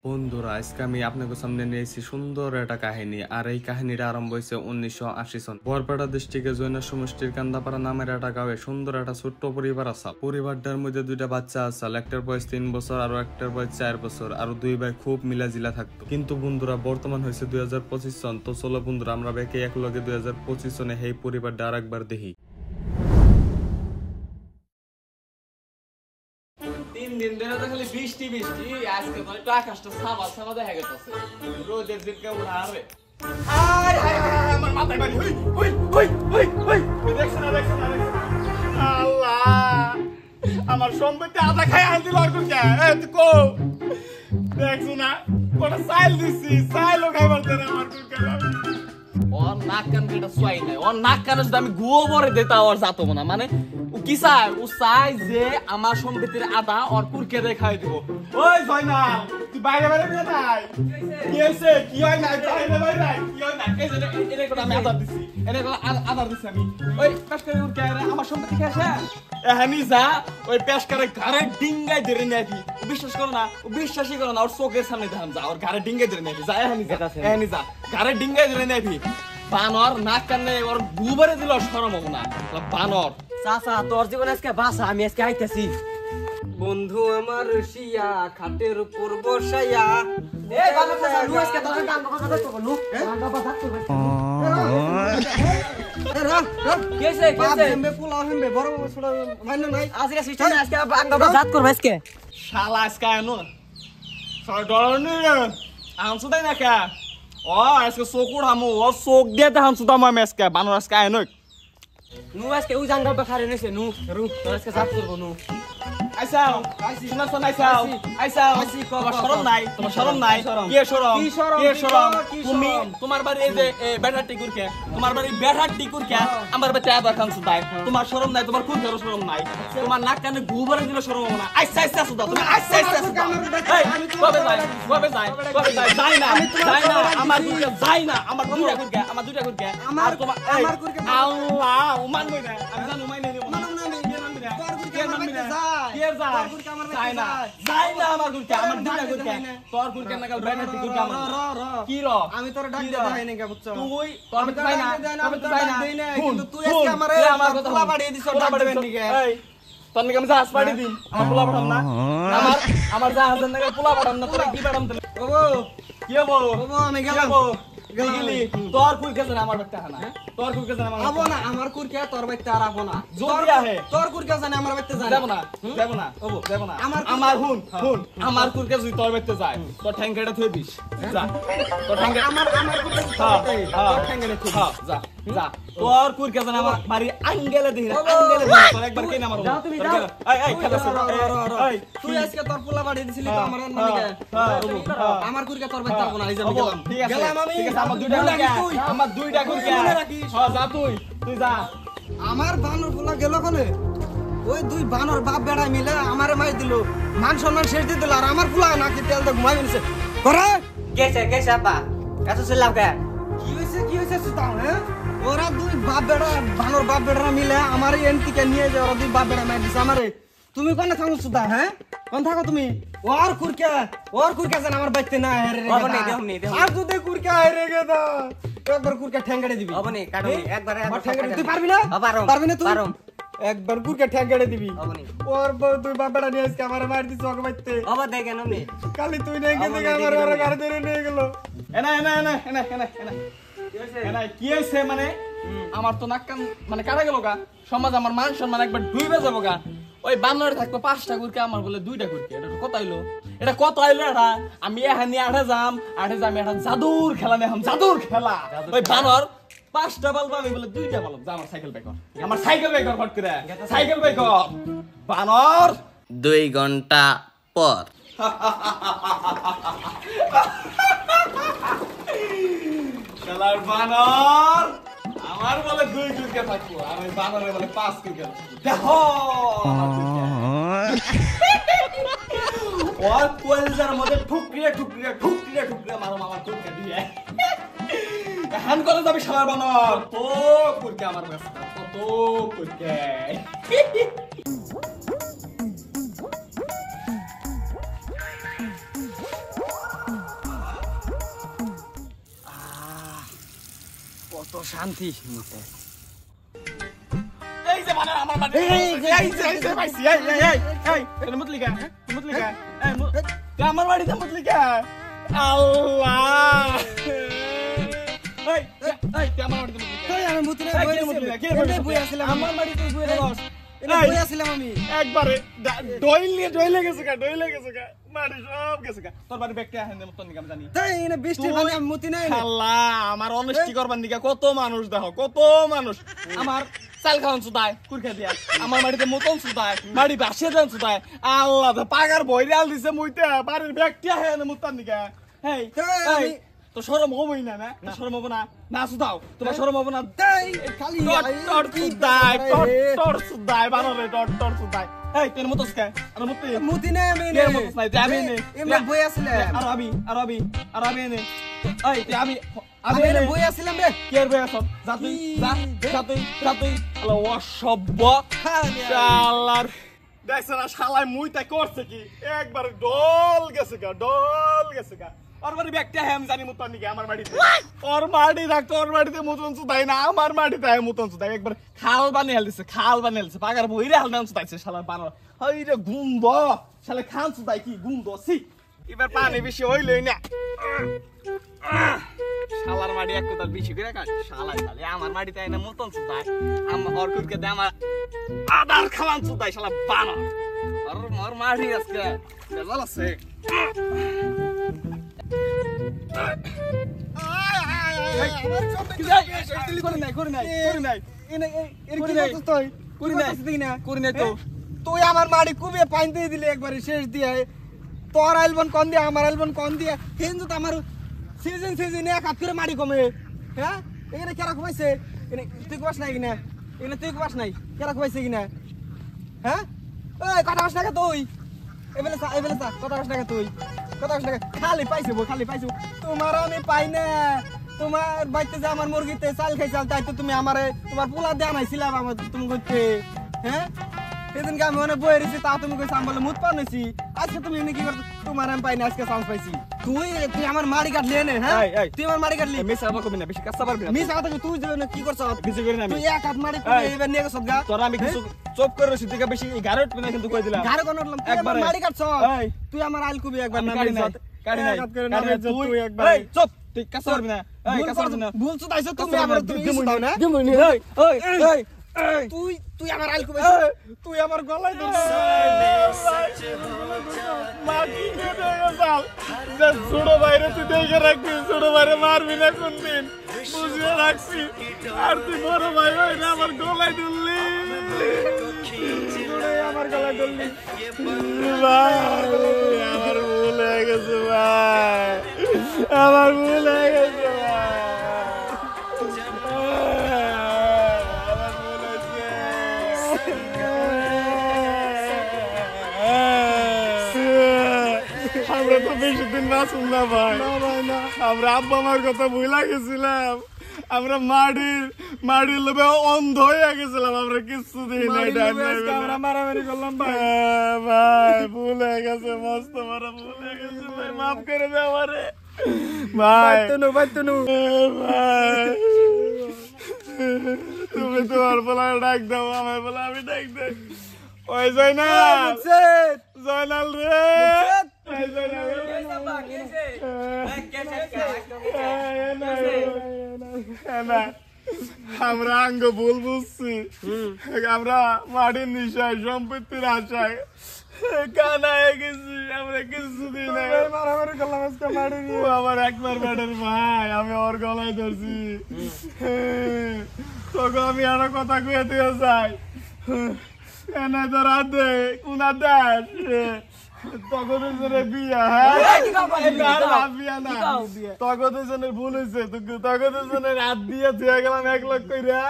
বন্ধুরা আজকে আমি আপনাদের সামনে নিয়েছি সুন্দর একটা কাহিনী। আর এই কাহিনীটা আরম্ভ হয়েছে 1980 সন বরপেটা ডিস্ট্রিক্টে জৈন সমষ্টির কান্দাপাড়া নামের একটা গাঁয়ে সুন্দর একটা ছোট্ট পরিবার আছে। পরিবারটার মধ্যে দুইটা বাচ্চা আছে, একটার বয়স 3 বছর আর একটার বয়স 4 বছর। আর দুই ভাই খুব মিলাজিলা থাকতো। কিন্তু বন্ধুরা বর্তমান হয়েছে 2025 সন। তো চলো বন্ধুরা আমরা বেঁকে এক লগে 2025 সনে এই পরিবারটা আর একবার দেখি। 3 দিন ধরে তো খালি বৃষ্টি বৃষ্টি, আজকে তো একটু আকাশটা সাদা সাদা দেখা গেছে। রোদের দিন কেমন আরে আয় হায় হায় আমার মাথায় বাড়ি হই হই হই হই হই দেখছ না আল্লাহ আমার সম্পত্তি আধা খাই আন দিল আর কোন কে এ তুই কো দেখছ না কোটা সাইল দিছি সাইলও খাইবার দেন আমার কোন কে ওর নাক কান কেটে সোয়াই নাই। ওর নাক কানে যদি আমি গুয়ো ভরে দিতা ওর যাতো না। মানে ও কি চায়? ও চায় যে আমার সম্পত্তির আধা ওর কুরকে দেখাই দিব। ওই জয়না তুই বাইরে বাইরে নিয়ে নাই কি হইছে? কি হয় না বাইরে বাইরে কি হয় না? এই যে এনে কোন আমি আধার দিছি, এনে কোন আধার দিছি আমি। ওই পেশকারে উড়কে আমার সম্পত্তি খেয়েছে এহানি যা ওই পেশকারে ঘরে ডিঙ্গাই ধরে নেবি। বিশ্বাস করো না, ও বিশ্বাসই করো না। ওর চোখের সামনে দেখাম যা ওর ঘরে ডিঙ্গাই ধরে নেবি। যা এহানি যা ঘরে ডিঙ্গাই ধরে নেবি। বানর নাক কানে ওর গুবারে দিল শরম হবো না বানর। চাচা তোর জীবন আজকে বাসা, আমি আজকে আইতেছি। বন্ধু আমার শিয়া খাটের উপর বসাইয়া এই বাবা চাচা লু আজকে তোর গান কথা করব লু গান কথা করব কেসে হেমবে পোলা হেমবে বড় ছোট মাইনো নাই আজকে সিস্টেম আজকে গান কথা জাত করব আজকে শালা আজকে আনো সর ডরনি আনছু তাই না কা ও আজকে চকুর হামু ও চোখ দিয়ে দেখানছু তো আমি আজকে বানর আজকে আনো নু আজকে ওই জাঙ্গা বেখারে নেছে নু রু তোর আজকে জাত করব নু আইসাও শোনা শোনা আইসাও তোমার শরম নাই? তোমার শরম নাই? কি শরম তুমি তোমার বাড়ি এই যে বেটার টিকুরকে তোমার বাড়ি বেটার টিকুরকে আমার বাড়িতে আবার খানছু তাই তোমার শরম নাই? তোমার কোন ধরনের শরম নাই? তোমার নাক কানে গুবরে দিলে শরম হবে না? আইসা আইসা সুদা তুমি আইসা আইসা সুদা এই কবে যাই যাই না আমার কুরকে যাই না আমার দুইটা কুরকে আর তোমার কুরকে আল্লাহ উমান কই না আমি জানো উমান নেই না আমি তোর ডাক দে ভাই নাকি বুঝছো তুই তোর ভাই না কিন্তু তুই আজকে আমারে আমার পোলা বাড়িয়ে দিছ ডাক দেবেন নাকি এই তোর নাকি আমি জাহাজ পাড়ি দিন আমার পোলা পাঠাম না আমার জাহাজের নাকি পোলা পাঠাম না তোর কি পাঠাম তাহলে ওগো কি হবো আমি গেলাম গেলি তোর কুরকে জানা আমার বাচ্চা না তোর কুরকে জানা আমার আবো না আমার কুরকে তোর বাচ্চা আর আবো না যদি আহে তোর কুরকে জানা আমার বাচ্চা জানা যাব না ওবো যাব না আমার হুন আমার কুরকে যদি তোর বাচ্চা যায় তোর ঠ্যাঙ্গাটা থুই দিস যা তোর ঠ্যাঙ্গা আমার কুরকে তোর ঠ্যাঙ্গাটা থুই যা তোর কুরকে জানা আমার বাড়ি আঙ্গেলে দিই তোর একবার কেন আমার এই খাদাস এই তুই আজকে তোর পোলা বাড়ি দিছিলি তো আমার নানিকে আমার কুরকে তোর বাচ্চা আবো না এই যে গেলাম আমি আমার দুইটা কুরকে হ্যাঁ যা তুই যা আমার বানর পোলা গেল কোনে ওই দুই বানর বাপ বেড়া মিলে আমারে মাই দিল মান সম্মান শেষ দিয়ে দিল আর আমার পোলা নাকি তেল দিয়ে ঘুমাই গেছে করে কেসে আপা এত ছিলাম কে কি হইছে সুতাও হ্যাঁ ওরা দুই বাপ বেড়া বানর বাপ বেড়া মিলে আমারে এনটিকে নিয়ে যে ওরা দুই বাপ বেড়া মাই দিছে আমারে তুমি কোনে থাকো সুতা হ্যাঁ কোন থাকো তুমি ওর কুরকে জান আমার বাইতে না হেরে রে আর দুধে কুরকে হেরে গে দা একবার কুরকে ঠ্যাঙ্গাড়ে দিবি হবনি কাটবি একবার ঠ্যাঙ্গাড়ে তুই পারবি না পারবি না তুই একবার কুরকে ঠ্যাঙ্গাড়ে দিবি হবনি ওর দুই বাপড়া নিয়ে আজকে আমারে মার দিছ ওকে বাইতে হব দেখেন আমি খালি তুই নেই গেছে আমার ওর গাড়ি ধরে নিয়ে গেল এনা কি হইছে মানে আমার তো নাক কান মানে কাটা গেল গা সমাজ আমার মান সম্মান একবার ডুবে যাবো গা ওই বানরে থাকবো 5টা কুরকে আমার বলে 2টা কুরকে এটা কত হইলো এটা আমি এখানে আঠে যাম এটা জাদুর খেলা নেহাম জাদুর খেলা ওই বানর 5টা বালব আমি বলে 2টা বালব যা আমার সাইকেল বাইকর ফট করে সাইকেল বাইকর বানর 2 ঘন্টা পর খেলার বানর আমার বলে 2 কুরকে থাকবো আর ওই বানরে বলে 5 কুরকে দেখো ওর কোয়েলজার মধ্যে ঠুকরিয়া মারো আমার কুরকে দিয়ে হ্যান করে যাবি সবার বানর তো কুরকে আমার কাছে তো কুরকে শান্তি মুতে এই যে মানে আমার বাড়ি এই যে পাইছি এই তুমি মুতলিকা তুই আমার বাড়িতে মুতলিকা আল্লাহ এই তুই আমার বাড়িতে মুতলিকা তুই আমি মুতে বই আসলাম আমার বাড়িতে বই রস বই আসলাম আমি একবারে ডইলে গেছে গা মারি সব গেছে গা তোর বাড়ি ব্যাগটা হেন মত নিকাম জানি তাই এনে বৃষ্টি পানি আমি মুতি নাই আল্লাহ আমার অনেস্টি করবার নিকা কত মানুষ দেখো কত মানুষ আমার চাল খাওয়ান সুদায় কুরখা দিয়া আমার বাড়িতে মতন সুদায় বাড়ি বাসে দেন সুদায় আল্লাহ তো পাগার বইরাল দিছে মুইতে বাড়ির ব্যাগটা হেন মুতার নিকা হেই এই তো শরম হবই না না শরম হবো না না সুদাও তোমার শরম হবো না তাই খালি টর সুদায় বানরে টর সুদায় এই তোর মতস কে আর মুতি নাই আমি কে মতস নাই আমি নে এমনি বই আসলাম আর আমি নে এই আমি আমি বই আসলাম রে কে বই আস যা তুই আল্লাহ অসভ্য শালার দেখছ না শালায় মুই তাই করছে কি একবার ডল গেছে গা ওর বাড়ি ব্যাগটা হেম জানি মুতন নিকে আমার বাড়িতে ওর বাড়ি রাখতো ওর বাড়িতে মুতন সুদাই না আমার বাড়িতে মুতন সুদাই একবার খাল বানিয়ে দিছে পাগার বইরে হাল দান সুদাইছে শালার বানর হই রে গুন্দ শালা খান সুদাই কি গুন্দ সি এবার পানি বেশি হইলই না শালার মাটি এক কোতাল বেশি করে কাট শালাই শালে আমার মাটিতে আইনা মুতন সুদাই আমার ওর কুরকে দে আমার আদার খাওয়ান সুদাই শালা বানর আর মোর মাটি আজকে বেজাল আছে তুই আমার মাড়ি কুবে পানি দিয়ে দিলে একবারে শেষ দিয়ে তোর আইলবন কন দিয়ে আমার আইলবন কন দিয়ে হিন্দু তো আমার সিজন এক হাত করে মাড়ি কমে হ্যাঁ এখানে কেরা ঘুমাইছে তুই কুবাস নাই কিনা এখানে তুই কুবাস নাই কেরা ঘুমাইছে কিনা হ্যাঁ ওই কথা বাস না তুই এবেলে কথা বাস না তুই খালি পাইছো তোমার আমি পাই না তোমার বাইতে যে আমার মুরগিতে চাল খাইছাল তাই তো তুমি আমারে তোমার পোলা দেয়া নাইছিলাম আমার তুমি করতে হ্যাঁ সেদিনকে আমি অনেক বই রেছি তা তুমি কইছ আমি বলে মুত পানেছি আজকে তুমি এনে কি করছো তোমার আমি পাই না আজকে চান্স পাইছি তুই আমার মাড়ি কাটলি এনে হ্যাঁ তুই আমার মাড়ি কাটলি মিছা কবি না বেশি কাঁচা পারবি না মিছা কথা তুই যে কি করছ কিছু করি না আমি তুই এক হাত মাড়ি করে এবার নিয়ে গেছ গা তোরা আমি কিছু চুপ করে রইছি দিকে বেশি গারট না কিন্তু কই দিলাম গারে কোন উঠলাম তুই আমার মাড়ি কাটছ তুই আমার আইল কুবি একবার না কাড়ি নাই তুই একবার এই চুপ তুই কাঁচা পারবি না এই কাঁচা পারবি না ভুল সুদাইছ তুমি আমার তুমি দাও না এই তুই আমার আইল কুবি তুই আমার গলায় ধরছিস মাটি দিয়ে গেছাল যে ছোট বাইরে তুই দেখে রাখবি ছোট বাইরে মারবি না কোনদিন বুঝিয়ে রাখছি আর তুই বড় ভাই ভাই না আমার গলায় ধরলি আমার গলায় ধরলি ভাই আমার ভুল হয়ে গেছে ভাই আমার ভুল হয়ে গেছে আমরা তো বেশি দিন না শুনলাম ভাই আমরা আব্বা মার কথা ভুলা গেছিলাম আমরা মাটির লোভে অন্ধ হয়ে গেছিলাম আমরা কিছু দিন আমরা মারামারি করলাম ভাই ভুল হয়ে গেছে মস্ত মারা ভুল হয়ে গেছে ভাই মাফ করে দে আমারে ভাই ভাই তুমি তোমার বলা ডাক দাও আমার বলা আমি ডাক দেই ওই জয়নাল রে আমরা আঙ্গ ভুল বুঝছি আমরা মাটির নিশায় সম্পত্তির আশায় কানা হয়ে গেছি আমরা কিছুদিন মারামারি করলাম আজকে মাটি নিয়ে আমার একবার ব্যাটার ভাই আমি ওর গলায় ধরছি তোকে আমি আরো কথা কয়ে দিয়ে যাই এনে তো রাতে কুনা দাস তখন বিয়া হ্যাঁ বিয়া না তখন ভুল হয়েছে তখন রাত দিয়ে ধুয়ে গেলাম 1 লাখ কইরা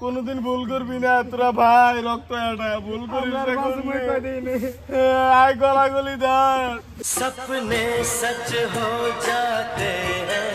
কোনদিন ভুল করবি না তোরা ভাই রক্ত এটা ভুল করিস আয় গলাগলি ধর सपने सच हो जाते हैं